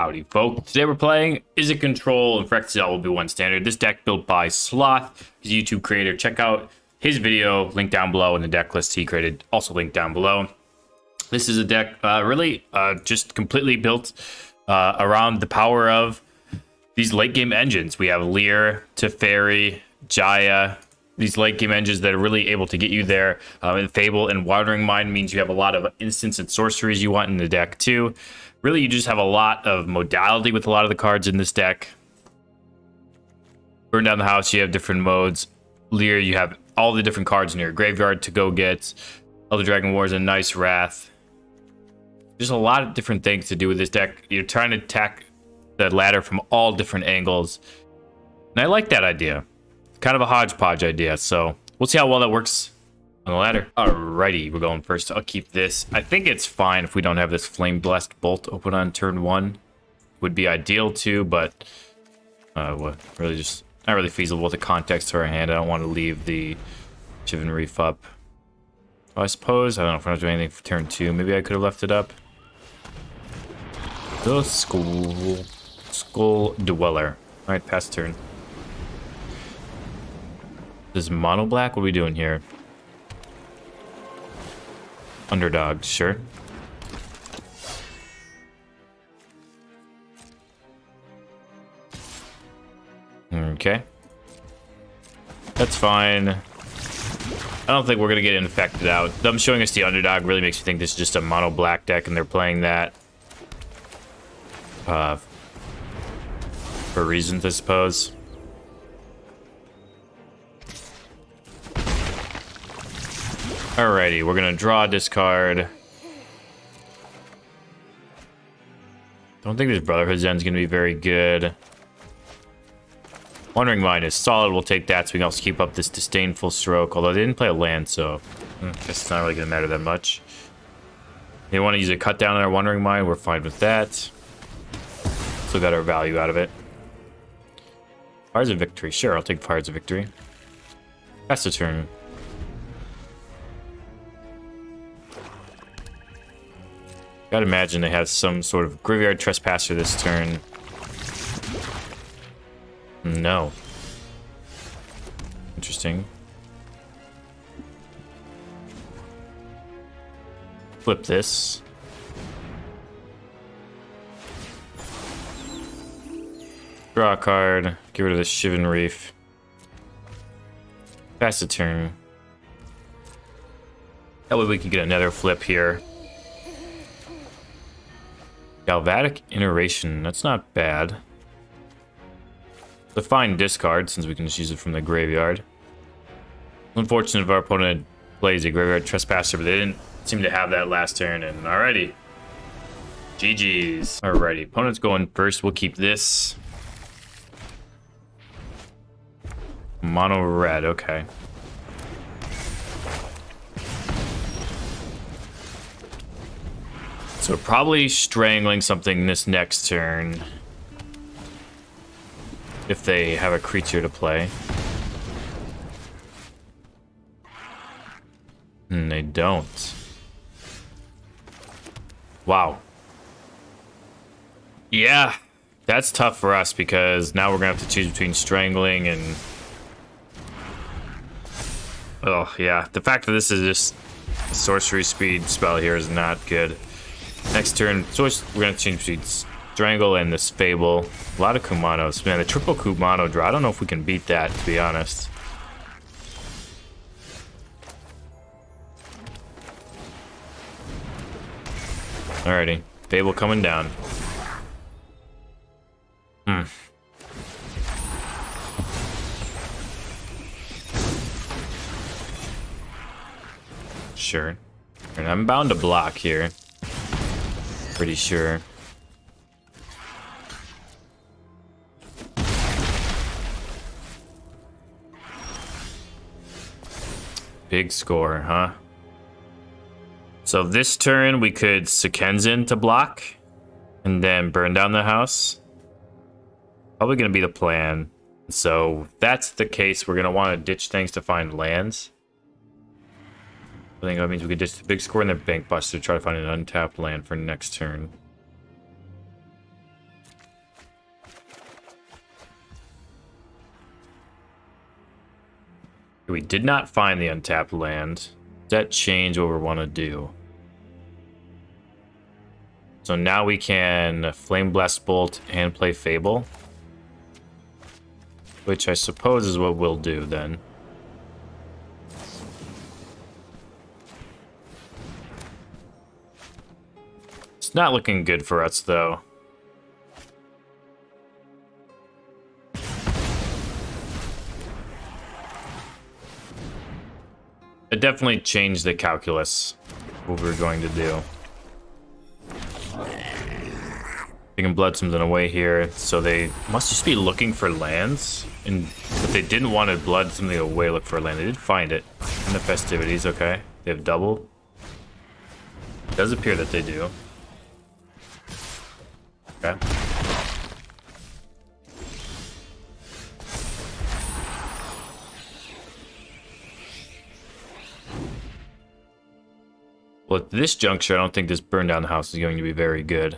Howdy, folks. Today we're playing Izzet Control and Phyrexia will be one standard. This deck built by Sloth, his YouTube creator. Check out his video, link down below, and the deck list he created, also linked down below. This is a deck really just completely built around the power of these late game engines. We have Lear, Teferi, Jaya. These late game engines that are really able to get you there. And Fable and Wandering Mind means you have a lot of instants and sorceries you want in the deck too. Really, you just have a lot of modality with a lot of the cards in this deck. Burn Down the House, you have different modes. Lear, you have all the different cards in your graveyard to go get. Elder Dragon War is a nice Wrath. There's a lot of different things to do with this deck. You're trying to attack the ladder from all different angles. And I like that idea. Kind of a hodgepodge idea, so we'll see how well that works on the ladder. Alrighty, we're going first. I'll keep this. I think it's fine if we don't have this Flame Blast Bolt open on turn 1. Would be ideal too, but really just not really feasible with the context to our hand. I don't want to leave the Shivan Reef up. I suppose, I don't know if we're not doing anything for turn 2. Maybe I could have left it up. The Skull Dweller. Alright, pass turn. This is mono black? What are we doing here? Underdog, sure. Okay. That's fine. I don't think we're going to get infected out. Them showing us the underdog really makes me think this is just a mono black deck and they're playing that. For reasons, I suppose. Alrighty, we're gonna draw a discard. Don't think this Brotherhood Zen's gonna be very good. Wandering Mind is solid, we'll take that so we can also keep up this Disdainful Stroke, although they didn't play a land, so I guess it's not really gonna matter that much. They want to use a cut down on our Wandering Mind, we're fine with that. Still got our value out of it. Fires of Victory, sure, I'll take Fires of Victory. Pass the turn. Gotta imagine they have some sort of Graveyard Trespasser this turn. No. Interesting. Flip this. Draw a card. Get rid of the Shivan Reef. Pass the turn. That way we can get another flip here. Galvanic Iteration, that's not bad. It's a fine discard since we can just use it from the graveyard. Unfortunate if our opponent plays a Graveyard Trespasser, but they didn't seem to have that last turn, and alrighty. GG's. Alrighty, opponent's going first, we'll keep this. Mono red, okay. So probably strangling something this next turn. If they have a creature to play. And they don't. Wow. Yeah, that's tough for us because now we're gonna have to choose between strangling and... Oh, yeah. The fact that this is just a sorcery speed spell here is not good. Next turn, so we're going to change between Strangle and this Fable. A lot of Kumanos. Man, the triple Kumano draw, I don't know if we can beat that, to be honest. Alrighty, Fable coming down. Sure. And I'm bound to block here. Pretty sure. Big score, huh? So this turn we could Sekenzin to block and then burn down the house. Probably gonna be the plan. So if that's the case, we're gonna want to ditch things to find lands. I think that means we could ditch the big score and then Bank Buster to try to find an untapped land for next turn. We did not find the untapped land. Does that change what we want to do? So now we can Flame Blast Bolt and play Fable. Which I suppose is what we'll do then. It's not looking good for us though. It definitely changed the calculus, what we were going to do. We can blood something away here, so they must just be looking for lands. And if they didn't want to blood something away, look for a land. They did find it in the festivities, okay. They have double. It does appear that they do. Okay. Well, at this juncture, I don't think this burn down the house is going to be very good.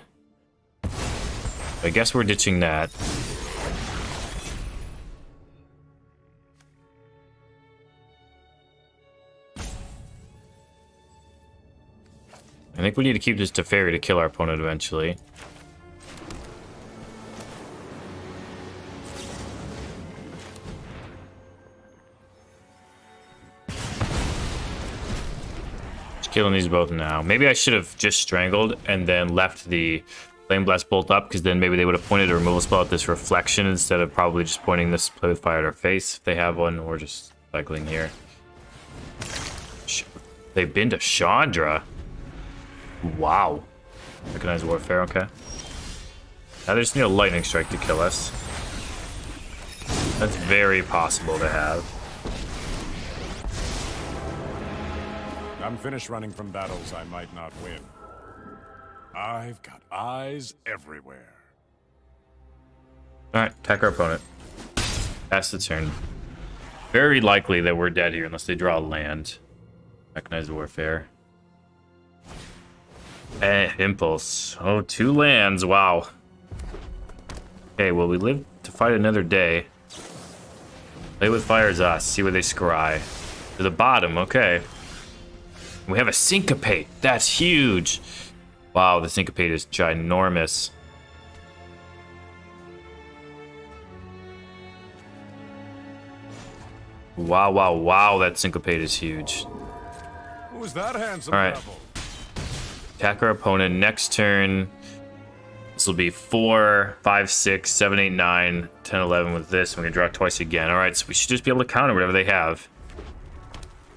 I guess we're ditching that. I think we need to keep this Teferi to kill our opponent eventually. Killing these both now. Maybe I should have just strangled and then left the Flame Blast Bolt up, because then maybe they would have pointed a removal spell at this reflection instead of probably just pointing this Play with Fire at our face if they have one, or just cycling here. They've been to Chandra. Wow. Recognize Warfare, okay. Now they just need a Lightning Strike to kill us. That's very possible to have. I'm finished running from battles I might not win. I've got eyes everywhere. Alright, attack our opponent. Pass the turn. Very likely that we're dead here unless they draw a land. Mechanized Warfare. Impulse. Oh, 2 lands, wow. Okay, well, we live to fight another day. Play with Fire is us. See where they scry. To the bottom, okay. We have a Syncopate. That's huge. Wow, the Syncopate is ginormous. Wow, wow, wow, that Syncopate is huge. Who's that handsome All right. devil? Attack our opponent. Next turn, this will be 4, 5, 6, 7, 8, 9, 10, 11 with this. We're going to draw twice again. All right, so we should just be able to counter whatever they have.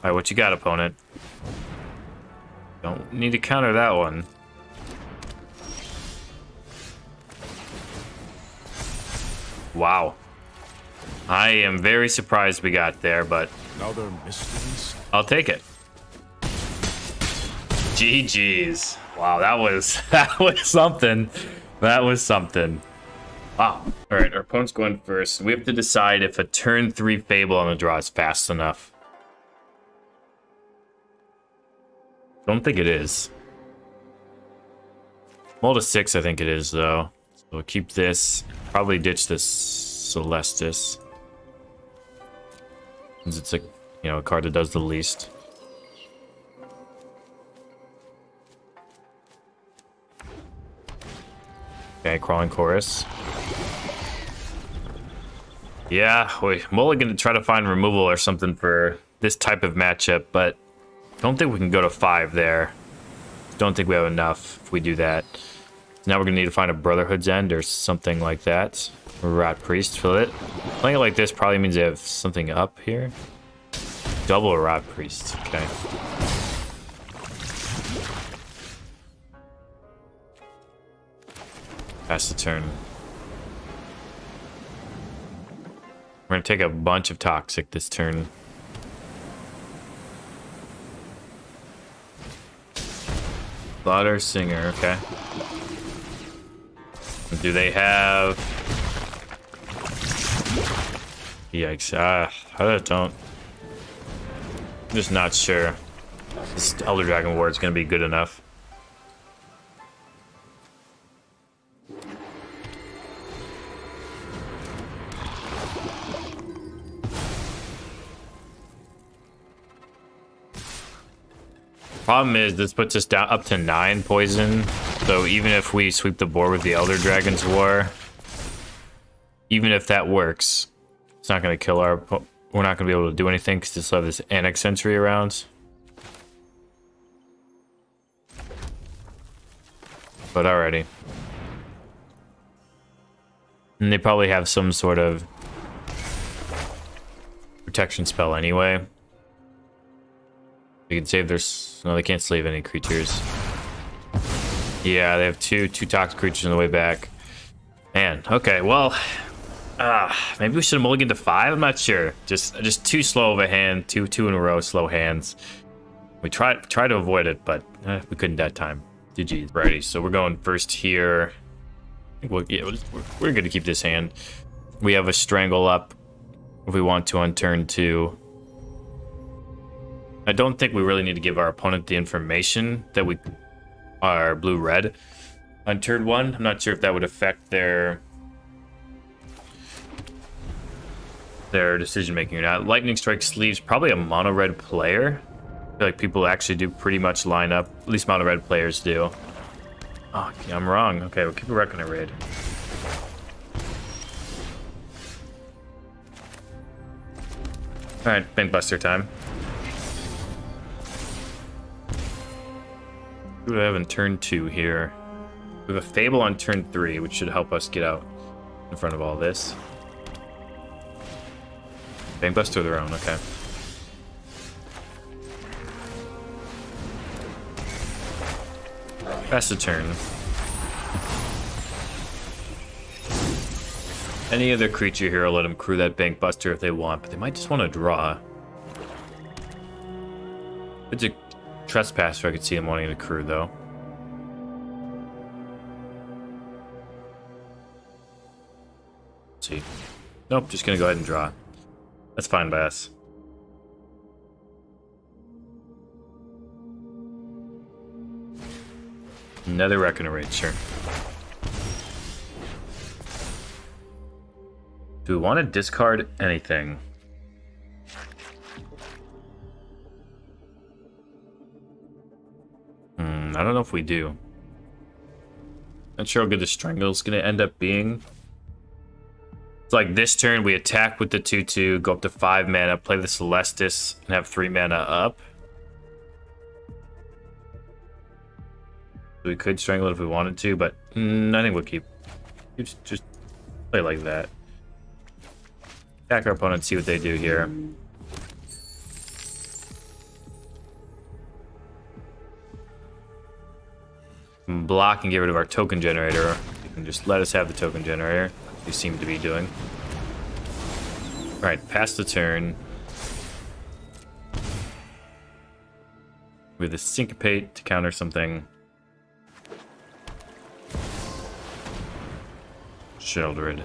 All right, what you got, opponent? Don't need to counter that one. Wow. I am very surprised we got there, but Another mysteries. I'll take it. GG's. Wow, that was something. That was something. Wow. All right, our opponent's going first. We have to decide if a turn 3 Fable on the draw is fast enough. Don't think it is. Mull to 6, I think it is, though. So we'll keep this. Probably ditch this Celestis. Since it's a card that does the least. Okay, Crawling Chorus. Yeah, wait, Mulligan to try to find removal or something for this type of matchup, but don't think we can go to 5 there. Don't think we have enough if we do that. Now we're gonna need to find a Brotherhood's End or something like that. Or Rat Priest for it. Playing it like this probably means they have something up here. Double a Rat Priest, okay. Pass the turn. We're gonna take a bunch of Toxic this turn. Slaughter Singer, okay. Do they have... Yikes, I don't... I'm just not sure. This Elder Dragon Ward is gonna be good enough. Problem is, this puts us down up to 9 poison. So even if we sweep the board with the Elder Dragon's War, even if that works, it's not going to kill our... We're not going to be able to do anything because we still have this Annex Sentry around. But alrighty. And they probably have some sort of protection spell anyway. They can save their... No, they can't save any creatures. Yeah, they have two toxic creatures on the way back. Man, okay, well... maybe we should have mulliganed to 5? I'm not sure. Just too slow of a hand. Two in a row slow hands. We tried to avoid it, but we couldn't that time. GG. Righty, so we're going first here. I think we're good to keep this hand. We have a Strangle up if we want to on turn 2. I don't think we really need to give our opponent the information that we are blue-red on turn 1. I'm not sure if that would affect their decision-making or not. Lightning Strike Sleeves, probably a mono-red player. I feel like people actually do pretty much line up. At least mono-red players do. Oh, yeah, I'm wrong. Okay, we'll keep a Reckoner Raid. Alright, Bankbuster time. What do I have in turn 2 here? We have a Fable on turn 3, which should help us get out in front of all this. Bankbuster their own, okay. Pass the turn. Any other creature here, I'll let them crew that Bankbuster if they want, but they might just want to draw. It's a Trespasser, I could see them wanting to crew, though. Let's see. Nope, just gonna go ahead and draw. That's fine by us. Another Reckoner Raid, sure. Do we want to discard anything? I don't know if we do. Not sure how good the Strangle's gonna end up being. It's like this turn we attack with the 2/2, go up to 5 mana, play the Celestis, and have 3 mana up. We could Strangle it if we wanted to, but I think we'll keep just play like that. Attack our opponent, see what they do here. Block and get rid of our token generator. You can just let us have the token generator. You seem to be doing. Alright, pass the turn. With a Syncopate to counter something. Sheldred.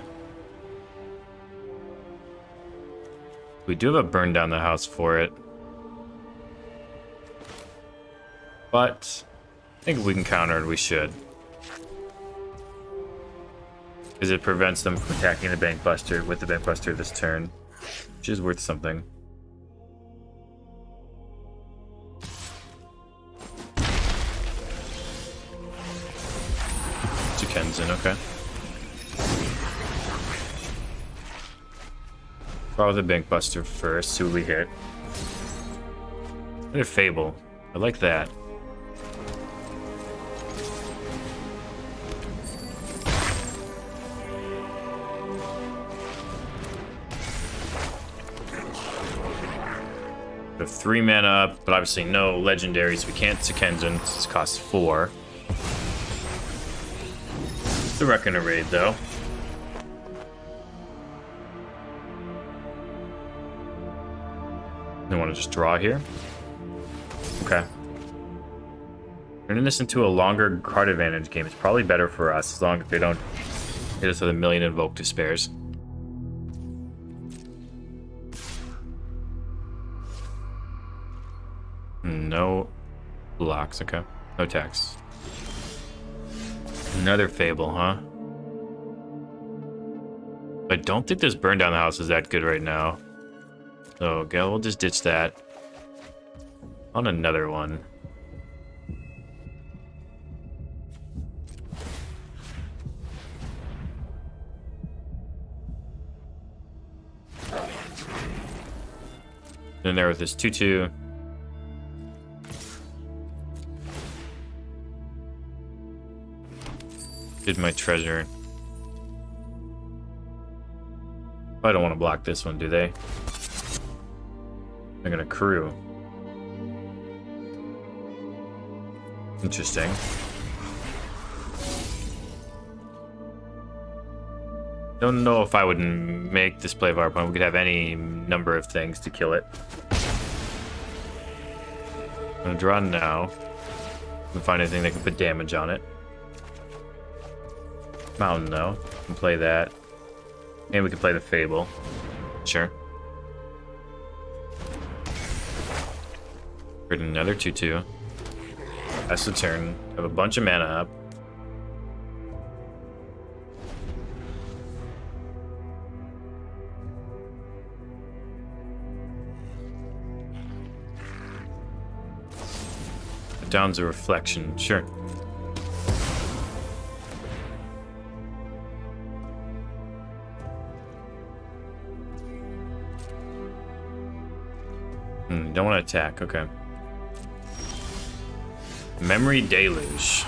We do have a burn down the house for it. But I think if we can counter it, we should. Because it prevents them from attacking the Bankbuster with the Bankbuster this turn. Which is worth something. Kenzen, okay. Draw the Bankbuster first, see what we hit. Another Fable. I like that. We have 3 mana up, but obviously no legendaries. We can't Kenzen. This costs 4. The Reckoner Raid, though. They want to just draw here. Okay. Turning this into a longer card advantage game is probably better for us, as long as they don't hit us with a million Invoke Despairs. No blocks, okay. No tax. Another Fable, huh? I don't think this burn down the house is that good right now. So, okay, we'll just ditch that. On another one. In there with this 2/2. Did my treasure. I don't want to block this one, do they? They're gonna crew. Interesting. Don't know if I would make this play of our opponent. We could have any number of things to kill it. I'm gonna draw now. Can find anything that can put damage on it. Mountain though. We can play that. And we can play the Fable. Sure. Create another 2/2. That's the turn. Have a bunch of mana up. Down's a reflection, sure. Don't want to attack, okay. Memory Deluge.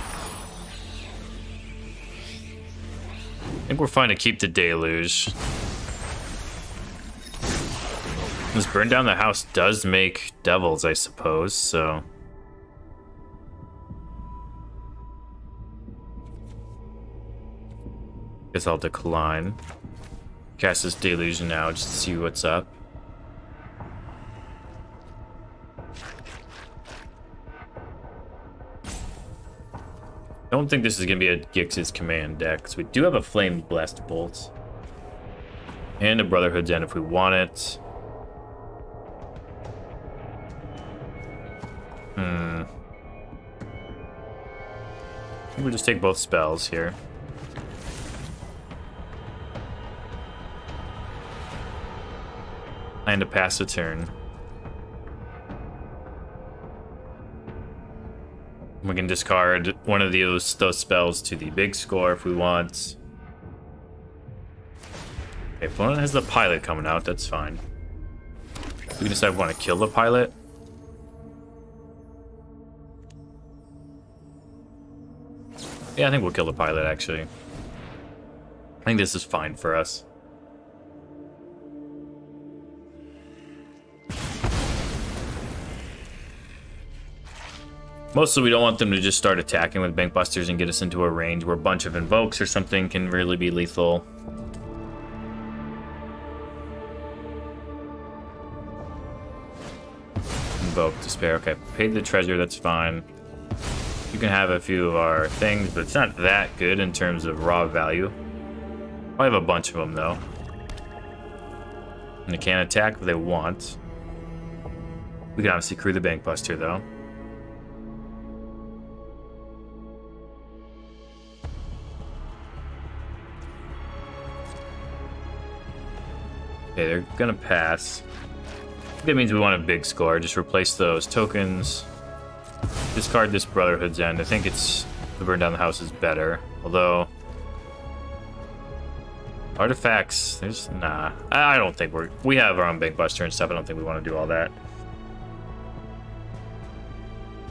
I think we're fine to keep the Deluge. This burn down the house does make devils, I suppose, so... Guess I'll decline. Cast this Deluge now just to see what's up. Don't think this is gonna be a Gix's command deck, because we do have a Flame Blast Bolt. And a Brotherhood's End if we want it. I think we'll just take both spells here. And to pass a turn. We can discard one of those spells to the big score if we want. Okay, opponent has the pilot coming out, that's fine. We can decide if we want to kill the pilot. Yeah, I think we'll kill the pilot, actually. I think this is fine for us. Mostly we don't want them to just start attacking with Bankbusters and get us into a range where a bunch of invokes or something can really be lethal. Invoke, Despair, okay. Paid the treasure, that's fine. You can have a few of our things, but it's not that good in terms of raw value. I have a bunch of them though. And they can't attack if they want. We can obviously crew the Bankbuster though. Okay, they're gonna pass. That means we want a big score. Just replace those tokens. Discard this Brotherhood's End. I think it's the burn down the house is better. Although artifacts, there's nah. I don't think we have our own Bankbuster and stuff. I don't think we want to do all that.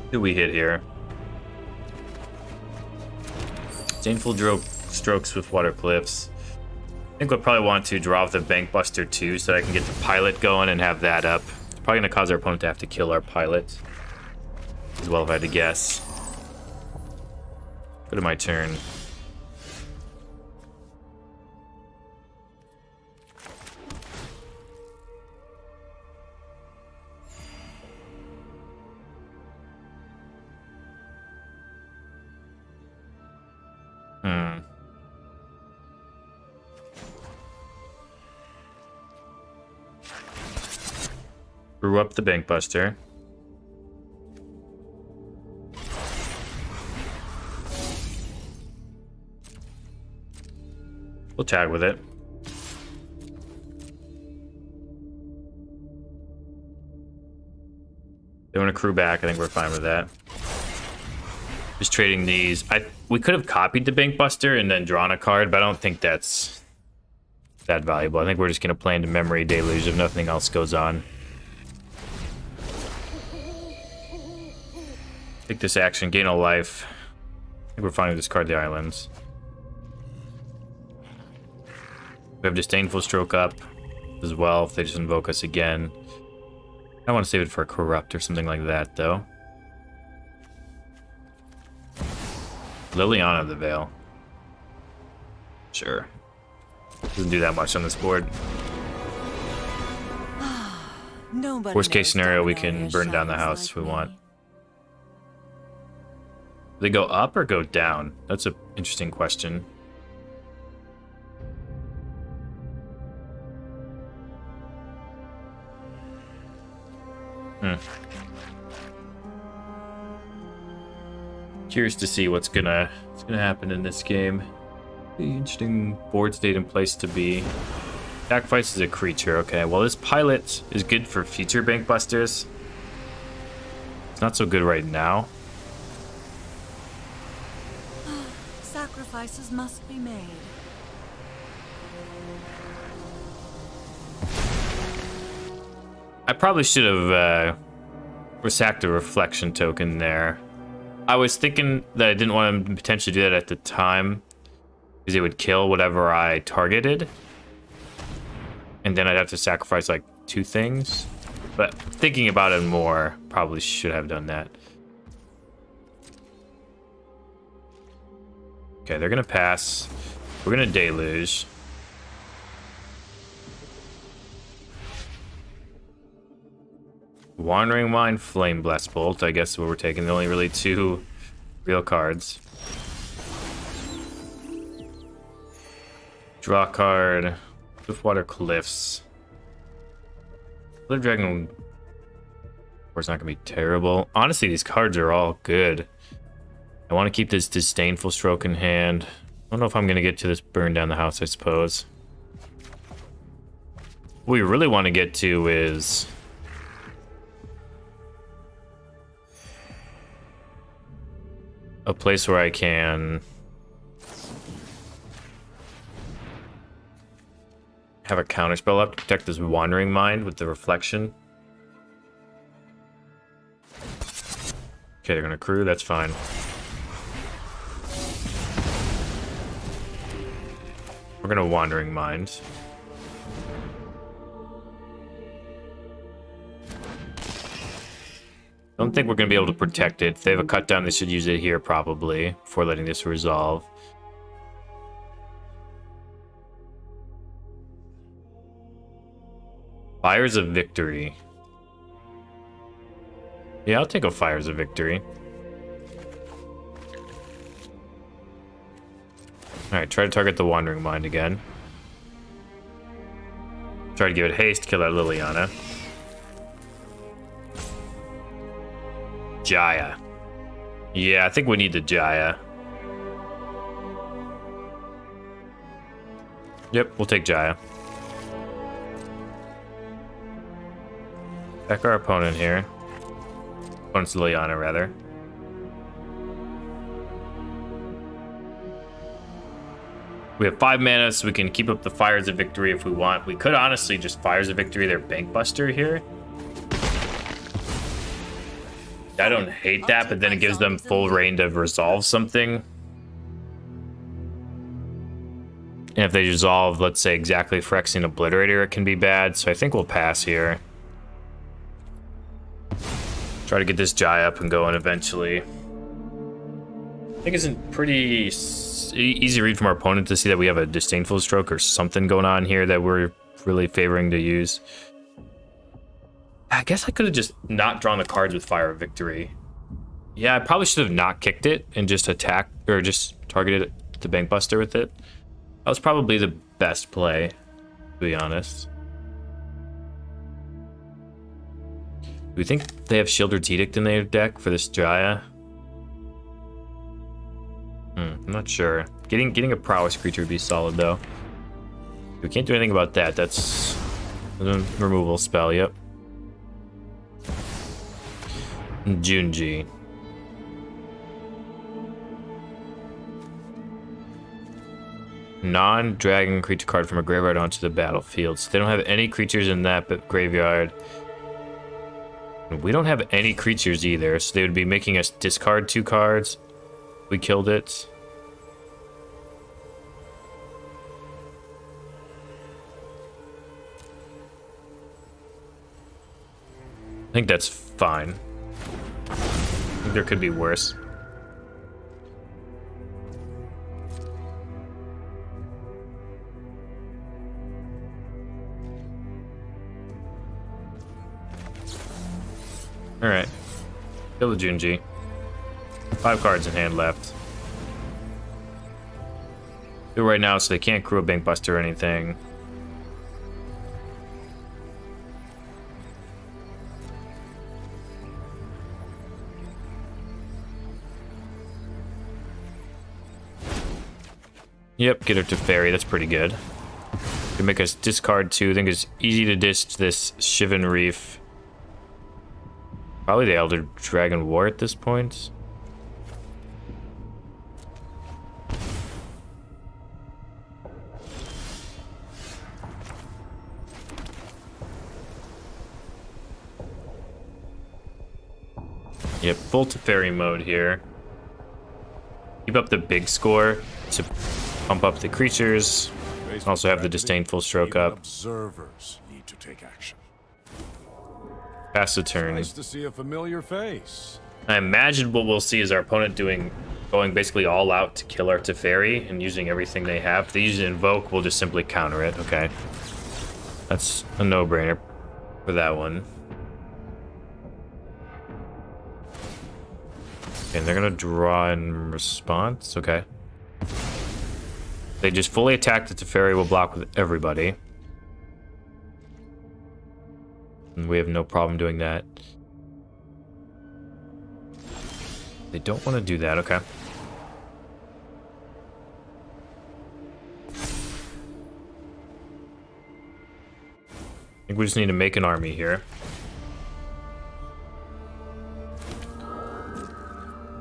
Who do we hit here? Disdainful Strokes with Water Cliffs. I think we'll probably want to draw off the Bankbuster too, so that I can get the pilot going and have that up. It's probably going to cause our opponent to have to kill our pilot as well, if I had to guess. Go to my turn. Brew up the Bankbuster. We'll tag with it. They want to crew back. I think we're fine with that. Just trading these. We could have copied the Bankbuster and then drawn a card, but I don't think that's that valuable. I think we're just going to play into Memory Deluge if nothing else goes on. Take this action, gain a life. I think we're fine to discard the islands. We have Disdainful Stroke up as well if they just invoke us again. I want to save it for a Corrupt or something like that, though. Liliana of the Veil. Sure. Doesn't do that much on this board. Worst case scenario, we can burn down the house if we want. Do they go up or go down? That's an interesting question. Curious to see what's gonna happen in this game. Interesting board state and place to be. Sacrifice is a creature. Okay, well this pilot is good for future bank busters. It's not so good right now. Sacrifices must be made. I probably should have sacked a reflection token there. I was thinking that I didn't want to potentially do that at the time because it would kill whatever I targeted. And then I'd have to sacrifice like 2 things. But thinking about it more, probably should have done that. Okay, they're going to pass. We're going to Deluge. Wandering Mind, Flame Blast Bolt. I guess what we're taking. Only really 2 real cards. Draw card. Swiftwater Cliffs. Blood Dragon. Of course, not gonna be terrible. Honestly, these cards are all good. I want to keep this Disdainful Stroke in hand. I don't know if I'm gonna get to this burn down the house. I suppose. What we really want to get to is a place where I can have a counterspell up to protect this Wandering Mind with the reflection. Okay, they're gonna crew, that's fine. We're gonna Wandering Mind. Don't think we're going to be able to protect it. If they have a cut down, they should use it here probably before letting this resolve. Fires of Victory. Yeah, I'll take a Fires of Victory. Alright, try to target the Wandering Mind again. Try to give it haste, kill that Liliana. Jaya. Yeah, I think we need the Jaya. Yep, we'll take Jaya. Back our opponent here. Opponent's Liliana, rather. We have 5 mana, so we can keep up the Fires of Victory if we want. We could honestly just Fires of Victory their Bank Buster here. I don't hate that, but then it gives them full reign to resolve something. And if they resolve, let's say, exactly Phyrexian Obliterator, it can be bad. So I think we'll pass here. Try to get this Jai up and going eventually. I think it's a pretty easy read from our opponent to see that we have a Disdainful Stroke or something going on here that we're really favoring to use. I guess I could have just not drawn the cards with Fire of Victory. Yeah, I probably should have not kicked it and just attacked or just targeted the Bank Buster with it. That was probably the best play, to be honest. Do we think they have Shieldred's Edict in their deck for this Jaya? I'm not sure. Getting a prowess creature would be solid though. We can't do anything about that. That's a removal spell, yep. Junji. Non-dragon creature card from a graveyard onto the battlefield. So they don't have any creatures in that but graveyard. We don't have any creatures either, so they would be making us discard 2 cards. We killed it. I think that's fine. I think there could be worse. Alright. Kill the Junji. 5 cards in hand left. Do it right now so they can't crew a Bankbuster or anything. Yep, get her to Fairy. That's pretty good. Can make us discard 2. I think it's easy to disc this Shivan Reef. Probably the Elder Dragon War at this point. Yep, full Teferi mode here. Keep up the big score to pump up the creatures. Also have the Disdainful Stroke up. Observers need to take action. Pass the turn. Nice to see a familiar face. I imagine what we'll see is our opponent going basically all out to kill our Teferi and using everything they have. If they use an Invoke, we'll just simply counter it. Okay. That's a no-brainer for that one. Okay, and they're gonna draw in response. Okay. They just fully attack the Teferi, will block with everybody. And we have no problem doing that. They don't want to do that, okay. I think we just need to make an army here.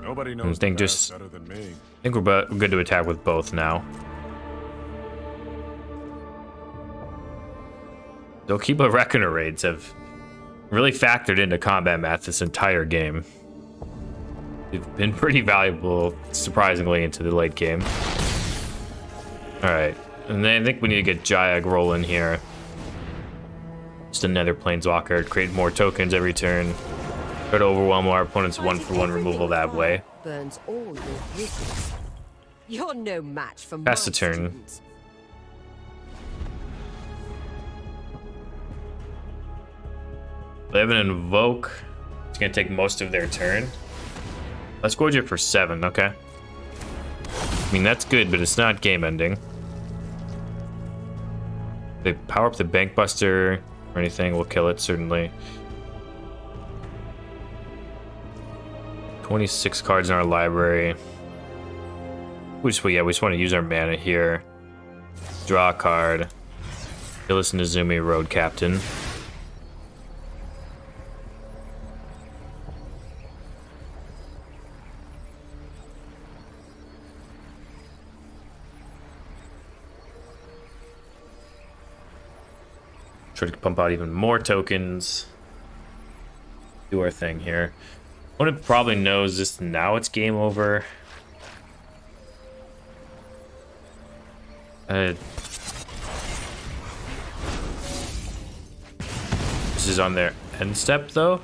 Nobody knows better than me. I think we're good to attack with both now. They'll keep a Reckoner raids have really factored into combat math this entire game. They've been pretty valuable, surprisingly, into the late game. Alright, and then I think we need to get Jayag rolling here. Just another Planeswalker, create more tokens every turn. Try to overwhelm our opponent's 1-for-1 removal that way. Burns all your bridges. You're no match for Pass the my turn. students. They have an Invoke. It's gonna take most of their turn. Let's gorge it for 7, okay. I mean, that's good, but it's not game ending. They power up the Bankbuster or anything, we'll kill it, certainly. 26 cards in our library. We just want to use our mana here. Draw a card. Kill this Nezumi Road Captain. Try to pump out even more tokens. Do our thing here. Opponent probably knows this now. It's game over. This is on their end step, though.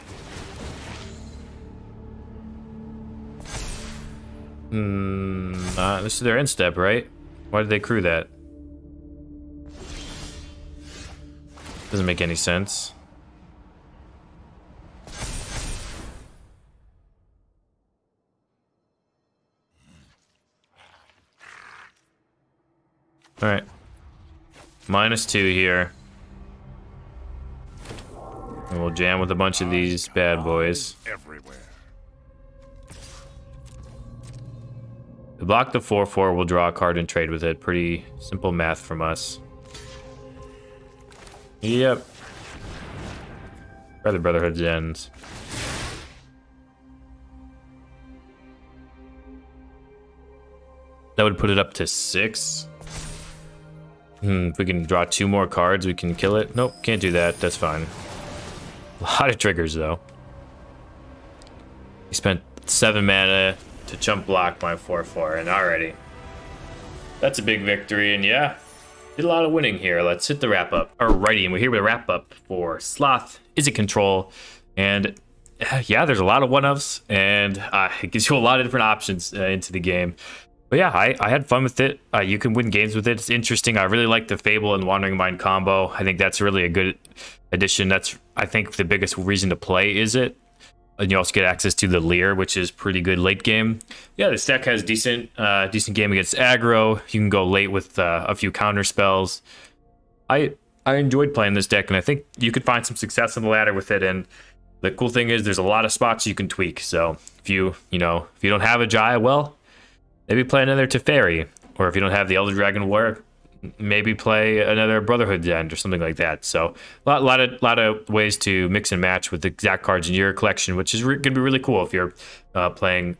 This is their end step, right? Why did they crew that? Doesn't make any sense. All right. -2 here. And we'll jam with a bunch of these bad boys. Everywhere. To block the 4/4, we'll draw a card and trade with it. Pretty simple math from us. Yep. Brotherhood's ends. That would put it up to 6. If we can draw 2 more cards, we can kill it. Nope, can't do that. That's fine. A lot of triggers, though. He spent 7 mana to chump block my 4/4, and already. That's a big victory, and yeah, did a lot of winning here. Let's hit the wrap up. Alrighty, and we're here with a wrap up for Sloth, Izzet Control, and yeah, there's a lot of one-ofs, and it gives you a lot of different options into the game. But yeah, I had fun with it. You can win games with it. It's interesting. I really like the Fable and Wandering Mind combo. I think that's really a good addition. That's, I think, the biggest reason to play Izzet. And you also get access to the Leer, which is pretty good late game. Yeah, this deck has decent game against aggro. You can go late with a few counter spells. I enjoyed playing this deck, and I think you could find some success on the ladder with it. And the cool thing is there's a lot of spots you can tweak. So if you don't have a Jaya, well, maybe play another Teferi. Or if you don't have the Elder Dragon War, maybe play another Brotherhood's End or something like that. So a lot of ways to mix and match with the exact cards in your collection, which is going to be really cool if you're playing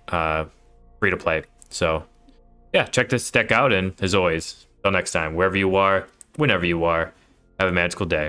free to play. So yeah, check this deck out, and as always, until next time, wherever you are, whenever you are, have a magical day.